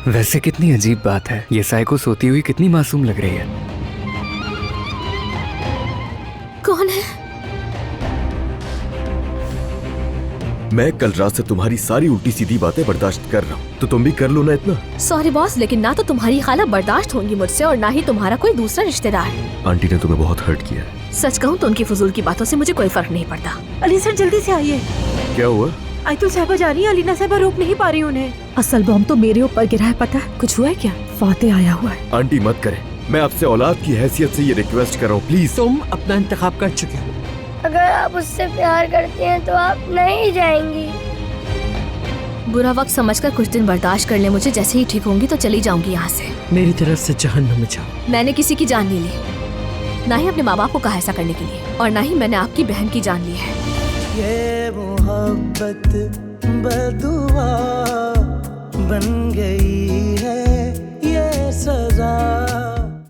वैसे कितनी अजीब बात है, ये साइको सोती हुई कितनी मासूम लग रही है। कौन है? मैं कल रात से तुम्हारी सारी उल्टी सीधी बातें बर्दाश्त कर रहा हूँ, तो तुम भी कर लो ना इतना। सॉरी बॉस, लेकिन ना तो तुम्हारी खाला बर्दाश्त होंगी मुझसे और ना ही तुम्हारा कोई दूसरा रिश्तेदार। आंटी ने तुम्हें बहुत हर्ट किया है। सच कहूँ तो उनकी फजूल की बातों से मुझे कोई फर्क नहीं पड़ता। अली सर जल्दी से आइए। क्या हुआ? आयतुल साहबा जा रही है, अलीना साहबा रोक नहीं पा रही उन्हें। असल बॉम्ब तो मेरे ऊपर गिरा है, पता है? कुछ हुआ है क्या? फाते आया हुआ है। आंटी मत करें, मैं आपसे औलाद की हैसियत से ये रिक्वेस्ट कर रहा हूँ, प्लीज। तुम अपना इंतखाब कर चुके हो। अगर आप उससे प्यार करती हैं तो आप नहीं जाएंगी। बुरा वक्त समझकर कुछ दिन बर्दाश्त कर ले मुझे, जैसे ही ठीक होंगी तो चली जाऊंगी यहाँ से। मेरी तरफ से जहन्नुम में जाओ। मैंने किसी की जान नहीं ली, ना ही अपने माँ बाप को कहा ऐसा करने के लिए, और ना ही मैंने आपकी बहन की जान ली है। ये मोहब्बत बदुआ बन गई है।